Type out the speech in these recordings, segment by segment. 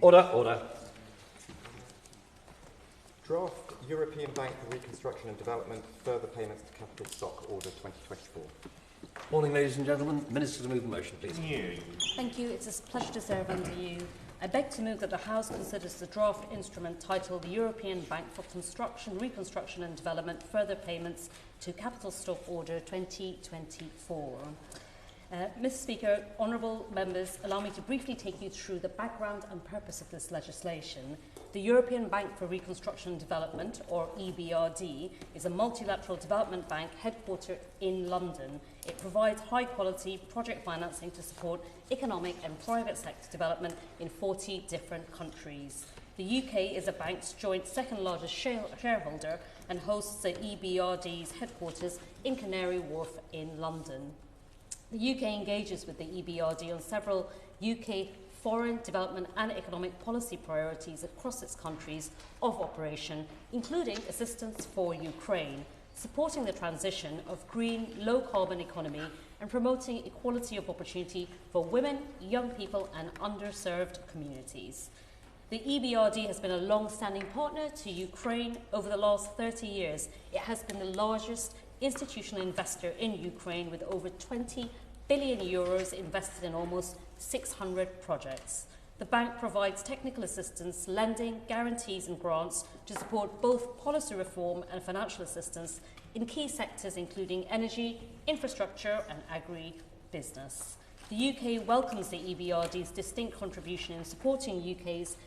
Order. Draft European Bank for Reconstruction and Development, further payments to capital stock, order 2024. Morning, ladies and gentlemen. Minister to move the motion, please. Thank you. It's a pleasure to serve under you. I beg to move that the House considers the draft instrument titled the European Bank for Construction, Reconstruction and Development, further payments to capital stock, order 2024. Mr. Speaker, honourable members, allow me to briefly take you through the background and purpose of this legislation. The European Bank for Reconstruction and Development, or EBRD, is a multilateral development bank headquartered in London. It provides high-quality project financing to support economic and private sector development in 40 different countries. The UK is the bank's joint second-largest shareholder and hosts the EBRD's headquarters in Canary Wharf in London. The UK engages with the EBRD on several UK foreign development and economic policy priorities across its countries of operation, including assistance for Ukraine, supporting the transition of green, low-carbon economy and promoting equality of opportunity for women, young people and underserved communities. The EBRD has been a long-standing partner to Ukraine over the last 30 years. It has been the largest institutional investor in Ukraine with over 20 billion euros invested in almost 600 projects. The bank provides technical assistance, lending, guarantees and grants to support both policy reform and financial assistance in key sectors including energy, infrastructure and agri-business. The UK welcomes the EBRD's distinct contribution in supporting Ukraine's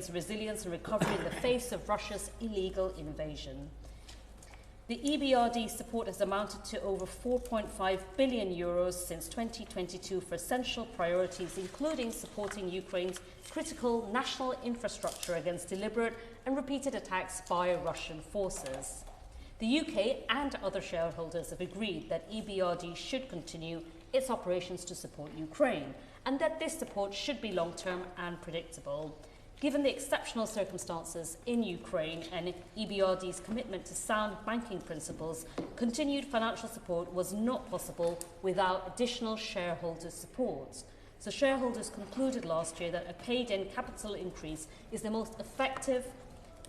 resilience and recovery in the face of Russia's illegal invasion. The EBRD's support has amounted to over 4.5 billion euros since 2022 for essential priorities, including supporting Ukraine's critical national infrastructure against deliberate and repeated attacks by Russian forces. The UK and other shareholders have agreed that EBRD should continue its operations to support Ukraine, and that this support should be long-term and predictable. Given the exceptional circumstances in Ukraine and EBRD's commitment to sound banking principles, continued financial support was not possible without additional shareholder support. So shareholders concluded last year that a paid-in capital increase is the most effective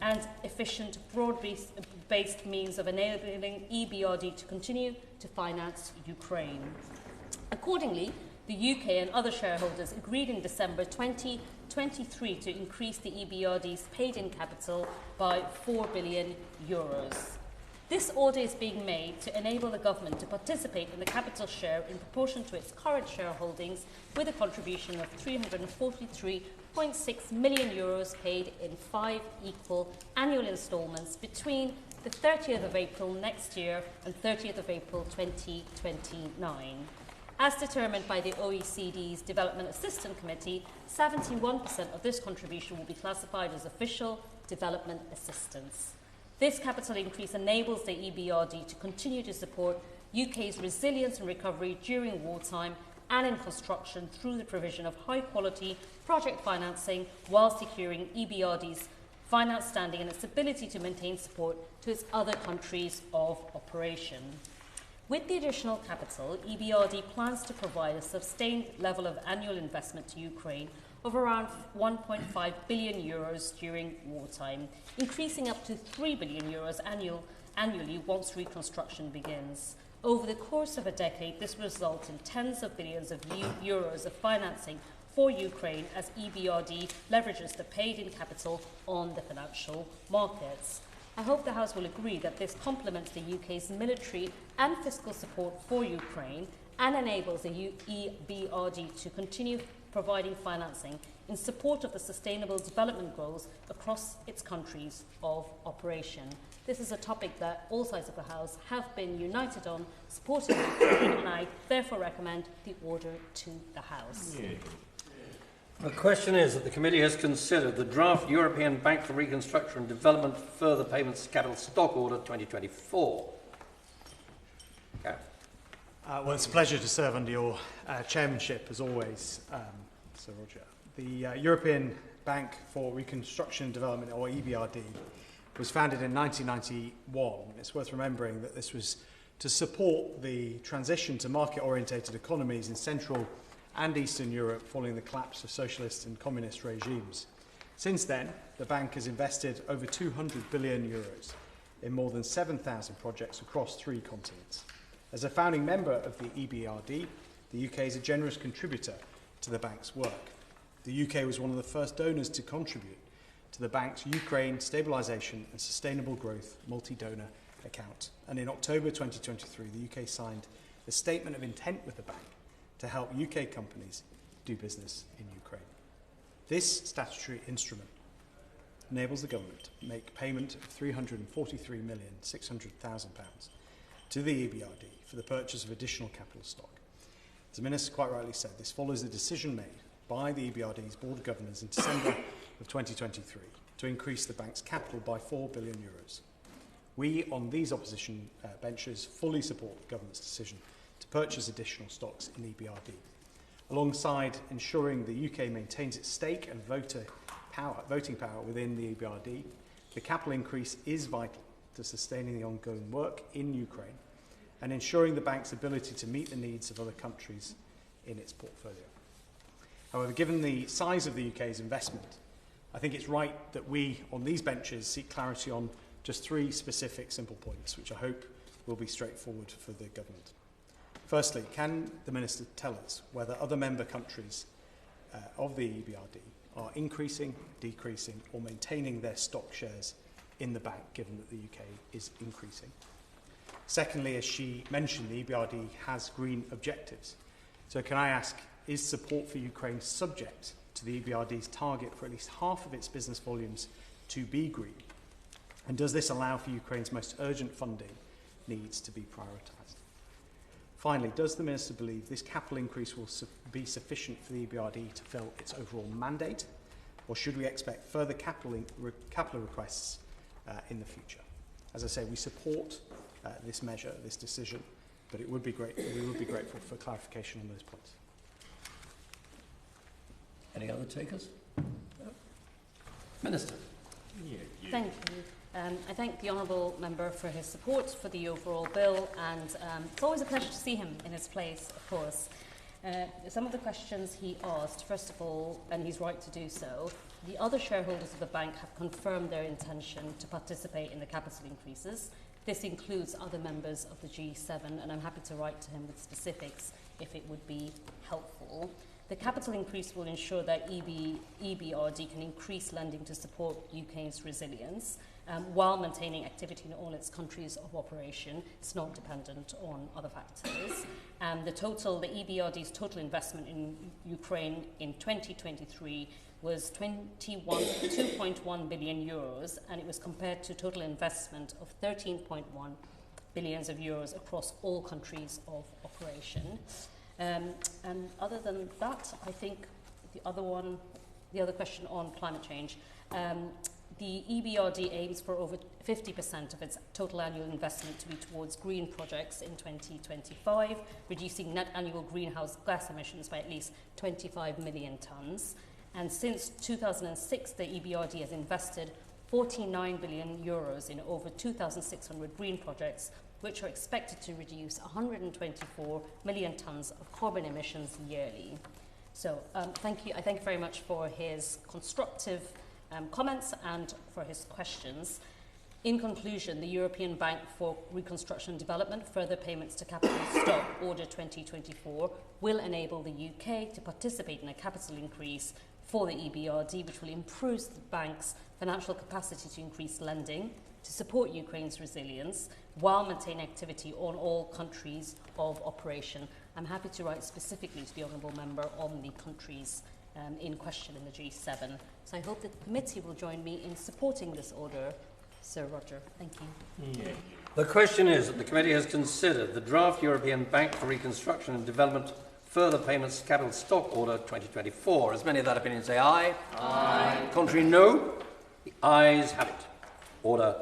and efficient broad-based means of enabling EBRD to continue to finance Ukraine. Accordingly, the UK and other shareholders agreed in December 2023 to increase the EBRD's paid-in capital by 4 billion euros. This order is being made to enable the government to participate in the capital share in proportion to its current shareholdings, with a contribution of 343.6 million euros paid in 5 equal annual instalments between the 30th of April next year and 30th of April 2029. As determined by the OECD's Development Assistance Committee, 71% of this contribution will be classified as official development assistance. This capital increase enables the EBRD to continue to support UK's resilience and recovery during wartime and in construction through the provision of high-quality project financing, while securing EBRD's finance standing and its ability to maintain support to its other countries of operation. With the additional capital, EBRD plans to provide a sustained level of annual investment to Ukraine of around 1.5 billion euros during wartime, increasing up to 3 billion euros annually once reconstruction begins. Over the course of a decade, this will result in tens of billions of euros of financing for Ukraine as EBRD leverages the paid-in capital on the financial markets. I hope the House will agree that this complements the UK's military and fiscal support for Ukraine and enables the EBRD to continue providing financing in support of the sustainable development goals across its countries of operation. This is a topic that all sides of the House have been united on supporting Ukraine, and I therefore recommend the order to the House. The question is that the committee has considered the draft European Bank for Reconstruction and Development further payments to capital stock order 2024. Okay. Well, it's a pleasure to serve under your chairmanship, as always, Sir Roger. The European Bank for Reconstruction and Development, or EBRD, was founded in 1991. It's worth remembering that this was to support the transition to market-orientated economies in Central and Eastern Europe following the collapse of socialist and communist regimes. Since then, the bank has invested over 200 billion euros in more than 7,000 projects across 3 continents. As a founding member of the EBRD, the UK is a generous contributor to the bank's work. The UK was one of the first donors to contribute to the bank's Ukraine Stabilisation and Sustainable Growth multi-donor account. And in October 2023, the UK signed a statement of intent with the bank to help UK companies do business in Ukraine. This statutory instrument enables the government to make payment of £343,600,000 to the EBRD for the purchase of additional capital stock. As the Minister quite rightly said, this follows the decision made by the EBRD's Board of Governors in December of 2023 to increase the bank's capital by €4 billion. We, on these opposition benches, fully support the government's decision to purchase additional stocks in EBRD. Alongside ensuring the UK maintains its stake and voting power within the EBRD, the capital increase is vital to sustaining the ongoing work in Ukraine and ensuring the bank's ability to meet the needs of other countries in its portfolio. However, given the size of the UK's investment, I think it's right that we, on these benches, seek clarity on just 3 specific simple points, which I hope will be straightforward for the government. Firstly, can the Minister tell us whether other member countries of the EBRD are increasing, decreasing or maintaining their stock shares in the bank, given that the UK is increasing? Secondly, as she mentioned, the EBRD has green objectives. So can I ask, is support for Ukraine subject to the EBRD's target for at least half of its business volumes to be green? And does this allow for Ukraine's most urgent funding needs to be prioritised? Finally, does the Minister believe this capital increase will be sufficient for the EBRD to fill its overall mandate, or should we expect further capital requests in the future? As I say, we support this measure, this decision, but we would be grateful for clarification on those points. Any other takers? No. Minister. Thank you. I thank the Honourable Member for his support for the overall bill, and it's always a pleasure to see him in his place, of course. Some of the questions he asked, first of all, and he's right to do so, the other shareholders of the bank have confirmed their intention to participate in the capital increases. This includes other members of the G7, and I'm happy to write to him with specifics if it would be helpful. The capital increase will ensure that EBRD can increase lending to support UK's resilience while maintaining activity in all its countries of operation. It's not dependent on other factors. The EBRD's total investment in Ukraine in 2023 was 2.1 billion euros, and it was compared to total investment of 13.1 billion euros across all countries of operation. And other than that, I think the other question on climate change, the EBRD aims for over 50% of its total annual investment to be towards green projects in 2025, reducing net annual greenhouse gas emissions by at least 25 million tonnes. And since 2006, the EBRD has invested 49 billion euros in over 2,600 green projects, which are expected to reduce 124 million tonnes of carbon emissions yearly. So thank you. I thank you very much for his constructive comments and for his questions. In conclusion, the European Bank for Reconstruction and Development further payments to capital stock order 2024 will enable the UK to participate in a capital increase for the EBRD, which will improve the bank's financial capacity to increase lending to support Ukraine's resilience while maintaining activity on all countries of operation. I'm happy to write specifically to the Honourable Member on the countries in question in the G7. So I hope that the committee will join me in supporting this order. Sir Roger, thank you. Yeah. The question is that the committee has considered the draft European Bank for Reconstruction and Development Further Payments Capital Stock Order 2024. As many of that opinion say aye. Aye. Contrary, no. The ayes have it. Order.